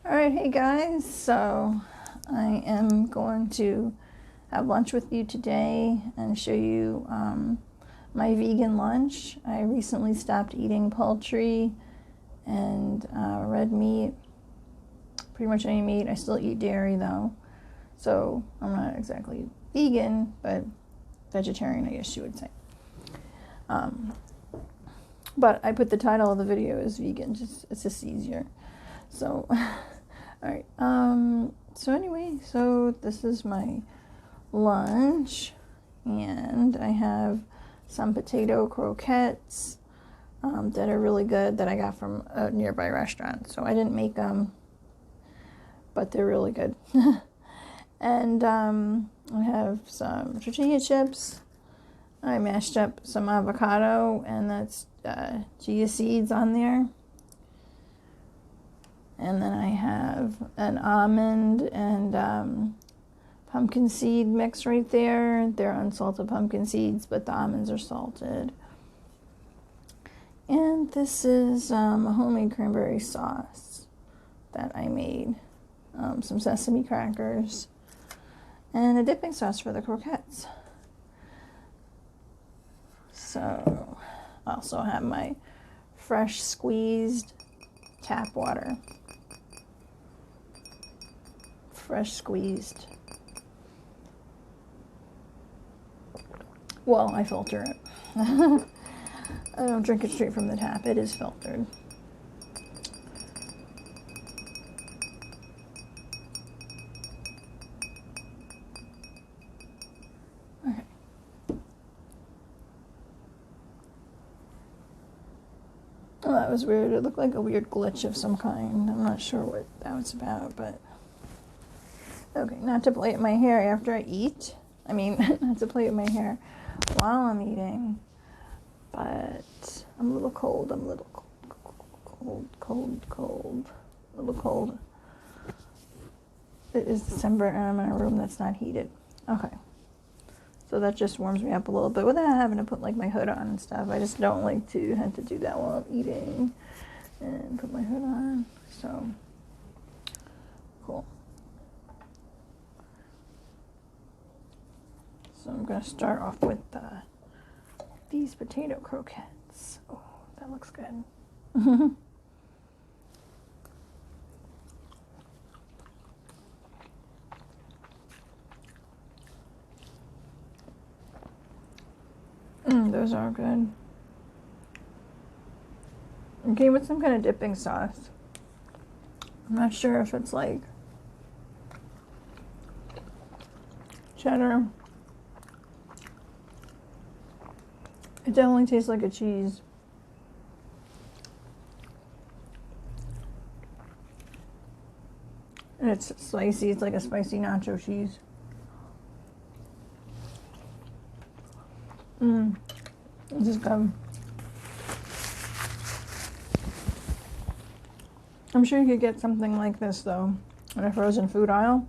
Alright, hey guys, so I am going to have lunch with you today and show you my vegan lunch. I recently stopped eating poultry and red meat, pretty much any meat. I still eat dairy though, so I'm not exactly vegan, but vegetarian, I guess you would say. But I put the title of the video as vegan, it's just easier. So, alright, so anyway, so this is my lunch, and I have some potato croquettes that are really good that I got from a nearby restaurant. So I didn't make them, but they're really good. And I have some tortilla chips. I mashed up some avocado, and that's chia seeds on there. And then I have an almond and pumpkin seed mix right there. They're unsalted pumpkin seeds, but the almonds are salted. And this is a homemade cranberry sauce that I made. Some sesame crackers and a dipping sauce for the croquettes. So I also have my fresh squeezed tap water. Fresh squeezed. Well, I filter it. I don't drink it straight from the tap. It is filtered. Okay. Oh, that was weird. It looked like a weird glitch of some kind. I'm not sure what that was about, but... Okay, not to play with my hair after I eat. I mean, not to play with my hair while I'm eating. But I'm a little cold. I'm a little cold. A little cold. It is December and I'm in a room that's not heated. Okay. So that just warms me up a little bit without having to put like my hood on and stuff. I just don't like to have to do that while I'm eating and put my hood on. So, cool. So I'm going to start off with these potato croquettes. Oh, that looks good. Those are good. Okay, with some kind of dipping sauce. I'm not sure if it's like cheddar. It definitely tastes like a cheese. And it's spicy. It's like a spicy nacho cheese. This is good. I'm sure you could get something like this though in a frozen food aisle.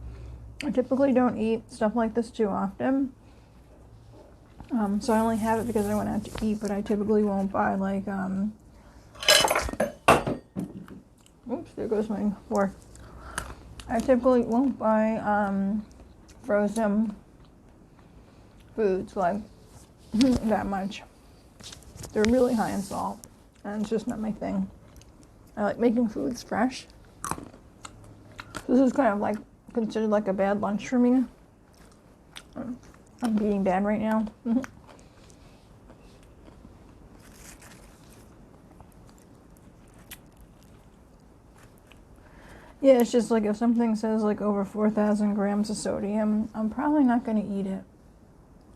I typically don't eat stuff like this too often. So I only have it because I went out to eat, but I typically won't buy like, oops, there goes my fork. I typically won't buy frozen foods like that much. They're really high in salt, and it's just not my thing. I like making foods fresh. This is kind of like considered like a bad lunch for me. I'm being bad right now. Yeah, it's just like if something says like over 4,000 grams of sodium, I'm probably not going to eat it.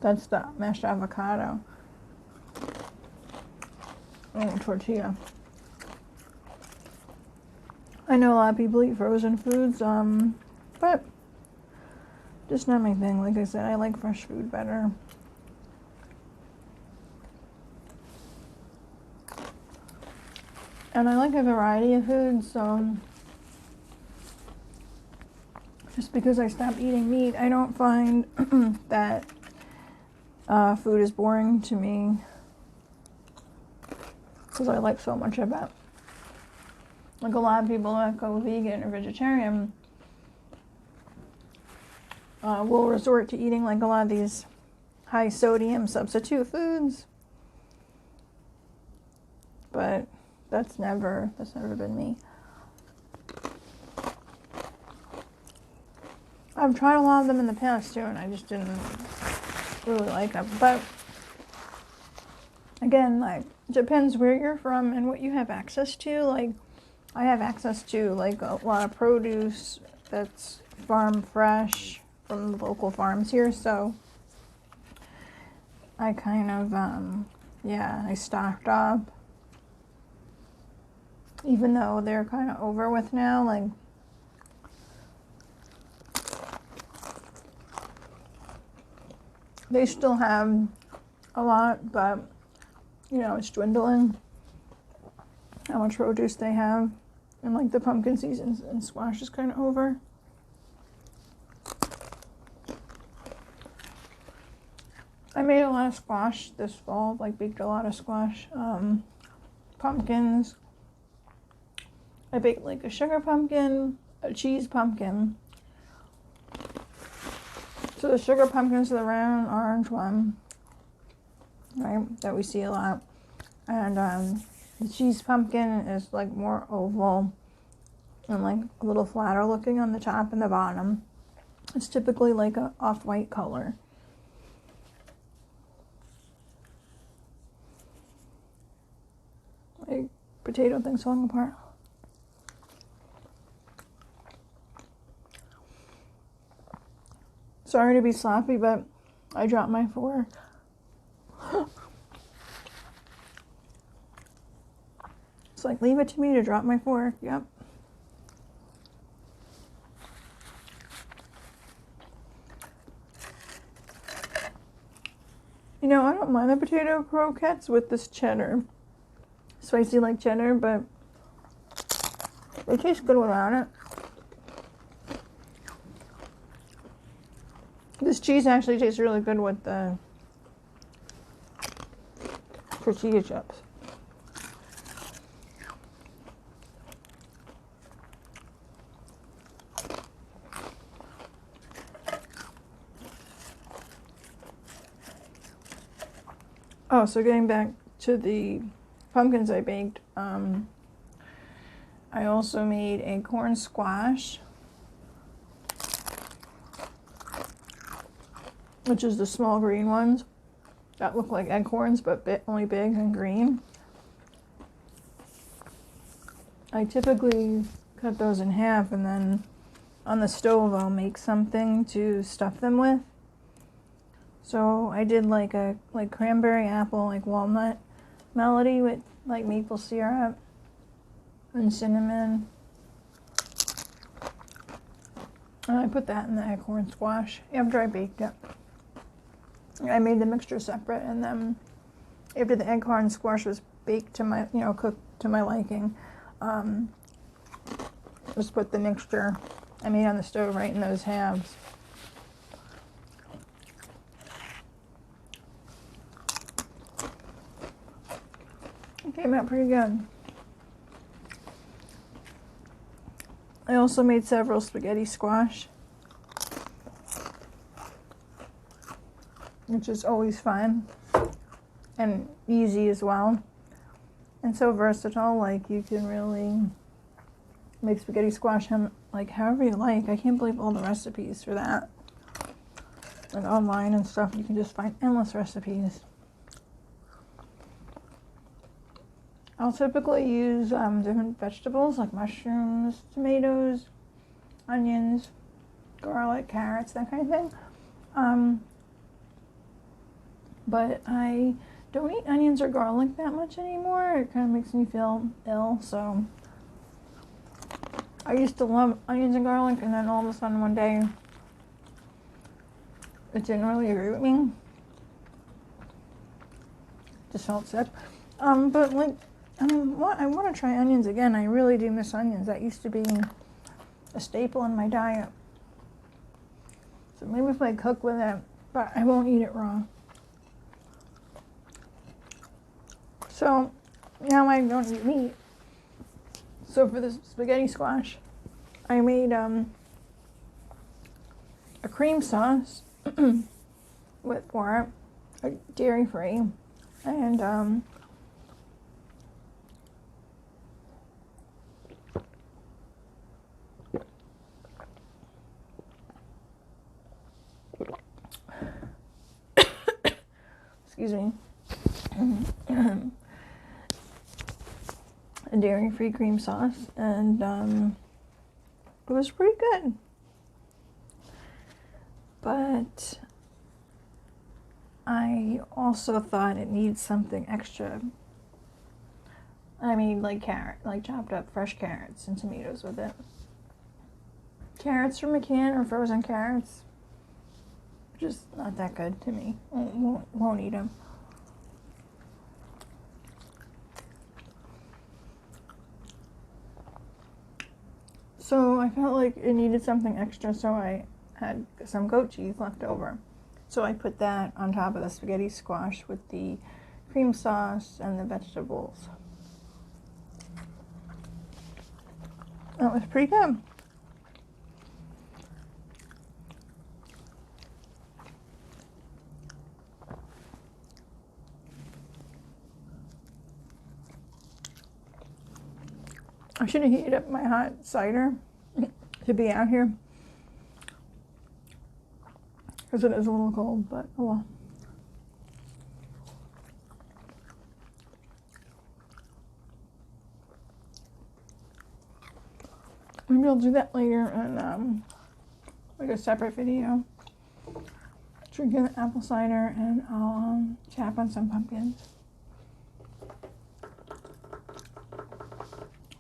That's the mashed avocado. Oh, tortilla. I know a lot of people eat frozen foods, but just not my thing. Like I said, I like fresh food better. And I like a variety of foods, so just because I stopped eating meat, I don't find that food is boring to me because I like so much of it. like a lot of people that go vegan or vegetarian will resort to eating like a lot of these high sodium substitute foods. But that's never been me. I've tried a lot of them in the past too, and I just didn't really like them. But again, like, depends where you're from and what you have access to. Like, I have access to like a lot of produce that's farm fresh from the local farms here, so I kind of I stocked up, even though they're kind of over with now. Like, they still have a lot, but you know, it's dwindling how much produce they have, and like the pumpkin season and squash is kind of over. I made a lot of squash this fall, like baked a lot of squash, pumpkins. I baked like a sugar pumpkin, a cheese pumpkin. So the sugar pumpkin's the round orange one, right, that we see a lot. And the cheese pumpkin is like more oval and like a little flatter looking on the top and the bottom. It's typically like a off-white color. My potato thing's falling apart. Sorry to be sloppy, but I dropped my fork. It's like, leave it to me to drop my fork. Yep. You know, I don't mind the potato croquettes with this cheddar. Spicy like cheddar, but they taste good without it. This cheese actually tastes really good with the tortilla chips. Oh, so getting back to the pumpkins I baked, I also made a corn squash, which is the small green ones that look like acorns but only big and green. I typically cut those in half, and then on the stove I'll make something to stuff them with. So I did like a cranberry apple, like walnut melody with like maple syrup and cinnamon. And I put that in the acorn squash after I baked it. I made the mixture separate, and then after the acorn squash was baked to my, cooked to my liking, just put the mixture I made on the stove right in those halves. It came out pretty good. I also made several spaghetti squash, which is always fun and easy as well, and so versatile. Like, you can really make spaghetti squash like however you like. I can't believe all the recipes for that, like online and stuff. You can just find endless recipes. I'll typically use different vegetables like mushrooms, tomatoes, onions, garlic, carrots, that kind of thing. But I don't eat onions or garlic that much anymore. It kind of makes me feel ill, so I used to love onions and garlic, and then all of a sudden one day it didn't really agree with me. Just felt sick. But like, I want to try onions again. I really do miss onions. That used to be a staple in my diet. So maybe if I cook with it, but I won't eat it raw. So now I don't eat meat. So for this spaghetti squash, I made a cream sauce for it, dairy free, and excuse me, a dairy free cream sauce, and it was pretty good. But I also thought it needs something extra. I made like chopped up fresh carrots and tomatoes with it. Carrots from a can or frozen carrots, just not that good to me. Won't eat them. So I felt like it needed something extra, so I had some goat cheese left over. So I put that on top of the spaghetti squash with the cream sauce and the vegetables. That was pretty good. I should have heated up my hot cider to be out here, because it is a little cold, but oh well. Maybe I'll do that later in like a separate video. Drinking apple cider, and I'll chop on some pumpkins.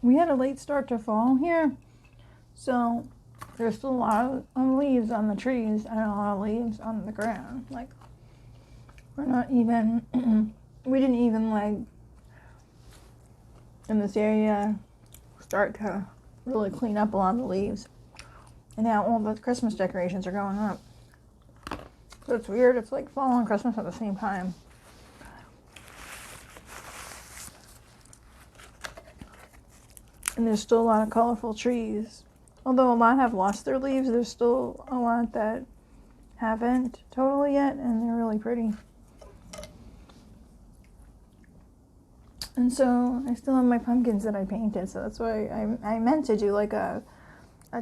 We had a late start to fall here, so there's still a lot of leaves on the trees and a lot of leaves on the ground. Like, we're not even, we didn't even, like, in this area, start to really clean up a lot of the leaves. And now all the Christmas decorations are going up. So it's weird, it's like fall and Christmas at the same time. And there's still a lot of colorful trees. Although a lot have lost their leaves, there's still a lot that haven't totally yet, and they're really pretty. And so I still have my pumpkins that I painted, so that's why I meant to do like a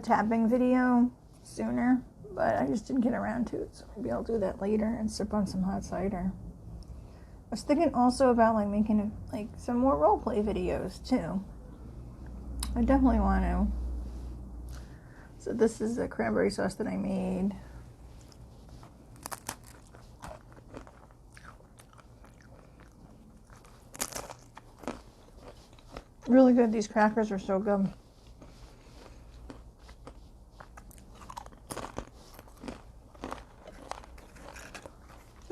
tapping video sooner, but I just didn't get around to it, so maybe I'll do that later and sip on some hot cider. I was thinking also about like making like some more roleplay videos too. I definitely want to. So this is the cranberry sauce that I made. Really good. These crackers are so good.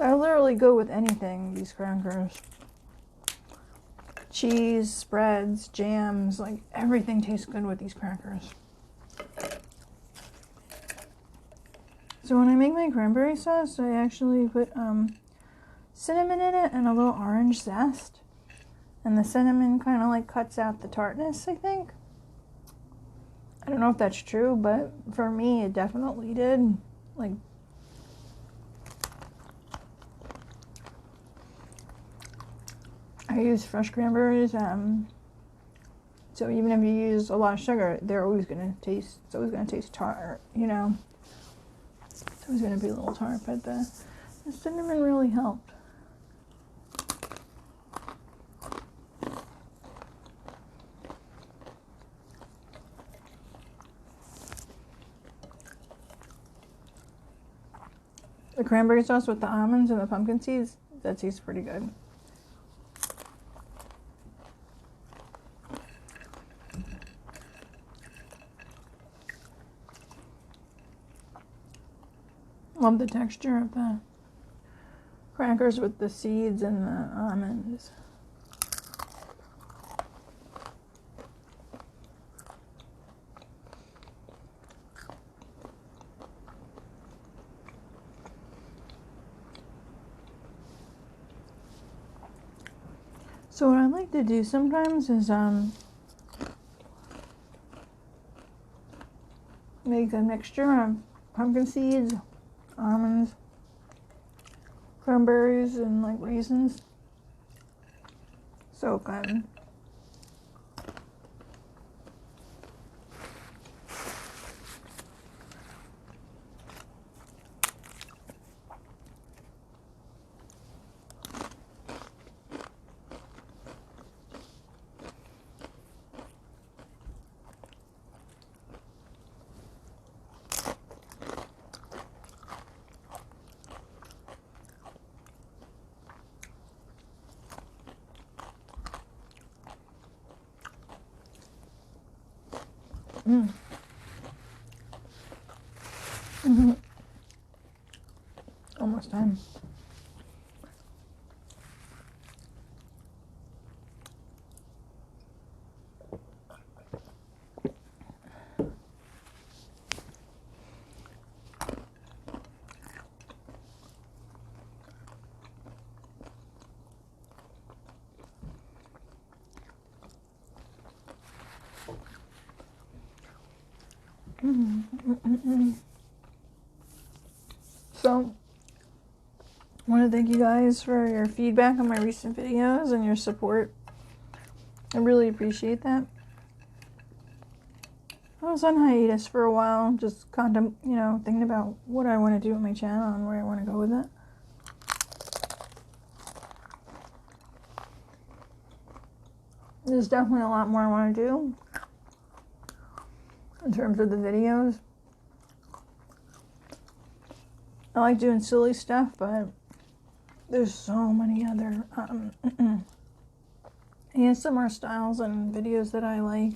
I literally go with anything, these crackers. Cheese, spreads, jams, like everything tastes good with these crackers. So when I make my cranberry sauce, I actually put cinnamon in it and a little orange zest. And the cinnamon kind of like cuts out the tartness, I think. I don't know if that's true, but for me it definitely did. Like, I use fresh cranberries, so even if you use a lot of sugar, it's always gonna taste tart, you know. It's always gonna be a little tart, but the cinnamon really helped. The cranberry sauce with the almonds and the pumpkin seeds, that tastes pretty good. Love the texture of the crackers with the seeds and the almonds. So what I like to do sometimes is make a mixture of pumpkin seeds, almonds, cranberries, and like raisins. So good. Almost time. So, I want to thank you guys for your feedback on my recent videos and your support. I really appreciate that. I was on hiatus for a while, just thinking about what I want to do with my channel and where I want to go with it. There's definitely a lot more I want to do in terms of the videos. I like doing silly stuff, but there's so many other ASMR styles and videos that I like.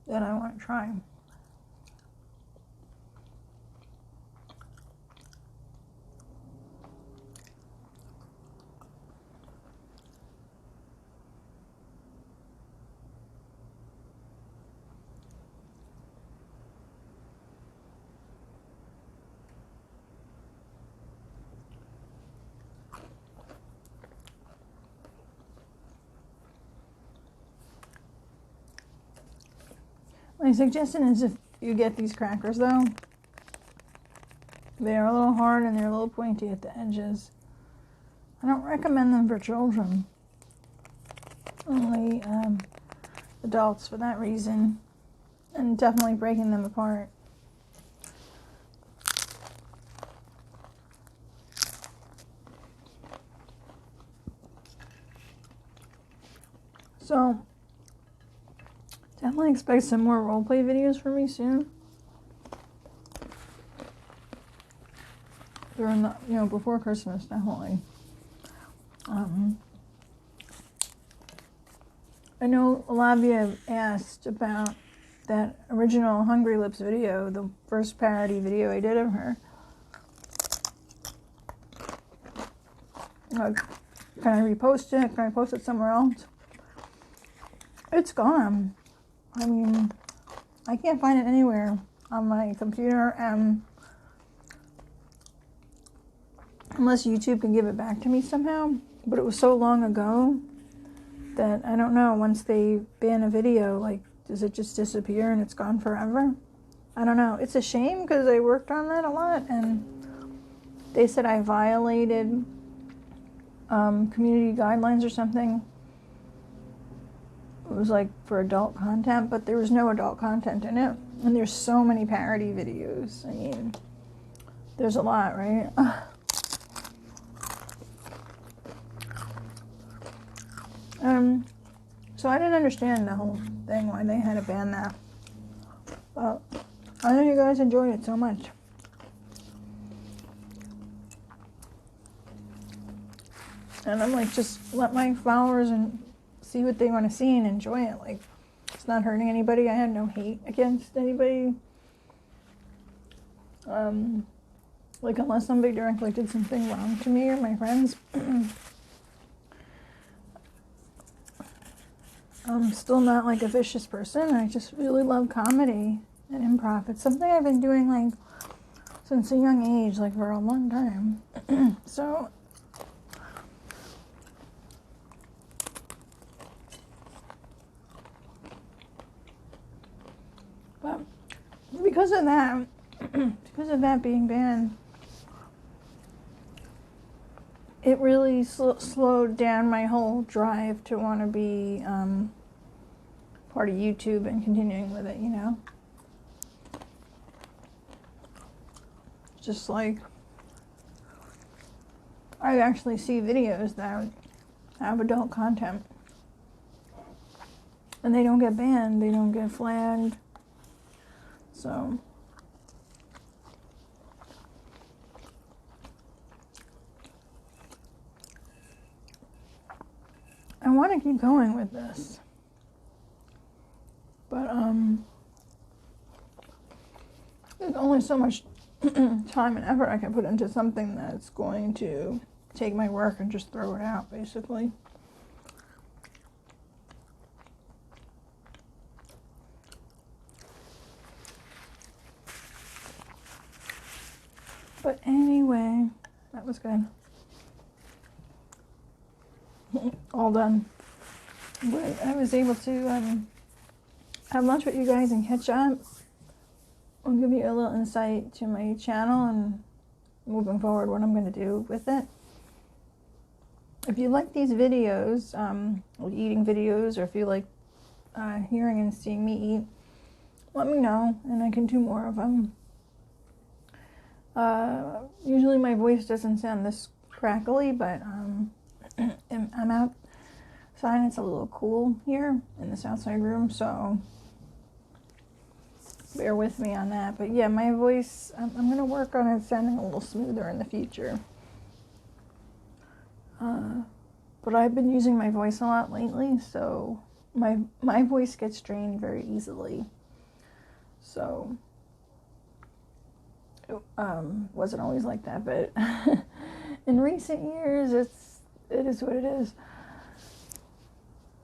That I want to try. My suggestion is if you get these crackers though, they are a little hard and they're a little pointy at the edges. I don't recommend them for children. Only adults for that reason. And definitely breaking them apart. So, definitely expect some more roleplay videos from me soon. During the, before Christmas, definitely. I know a lot of you have asked about that original Hungry Lips video, the first parody video I did of her. Like, can I repost it? Can I post it somewhere else? It's gone. I mean, I can't find it anywhere on my computer, unless YouTube can give it back to me somehow. But it was so long ago that I don't know, once they ban a video, like, does it just disappear and it's gone forever? I don't know. It's a shame because I worked on that a lot, and they said I violated community guidelines or something. It was like for adult content, but there was no adult content in it. And there's so many parody videos. I mean, there's a lot, right? So I didn't understand the whole thing, why they had to ban that. But I know you guys enjoyed it so much. And I'm like, just let my followers and see what they want to see and enjoy it. Like, it's not hurting anybody. I had no hate against anybody. Like, unless somebody directly did something wrong to me or my friends. I'm still not like a vicious person. I just really love comedy and improv. It's something I've been doing like since a young age, like for a long time. So But because of that, because of that being banned, it really slowed down my whole drive to want to be part of YouTube and continuing with it, you know? Just like I actually see videos that have adult content and they don't get banned, they don't get flagged. So I want to keep going with this, but there's only so much time and effort I can put into something that's going to take my work and just throw it out, basically. But anyway, that was good. All done. But I was able to have lunch with you guys and catch up. I'll give you a little insight to my channel and moving forward what I'm going to do with it. If you like these videos, eating videos, or if you like hearing and seeing me eat, let me know and I can do more of them. Usually my voice doesn't sound this crackly, but I'm outside and it's a little cool here in this outside room, so bear with me on that. But yeah, my voice, I'm going to work on it sounding a little smoother in the future. But I've been using my voice a lot lately, so my voice gets strained very easily. So it wasn't always like that, but in recent years, it is what it is.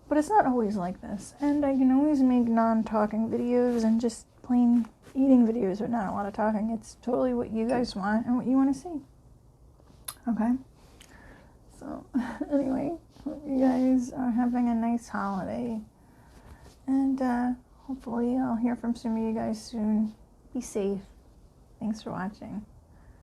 But it's not always like this, and I can always make non-talking videos and just plain eating videos with not a lot of talking. It's totally what you guys want and what you want to see. Okay? So, anyway, hope you guys are having a nice holiday, and hopefully I'll hear from some of you guys soon. Be safe. Thanks for watching.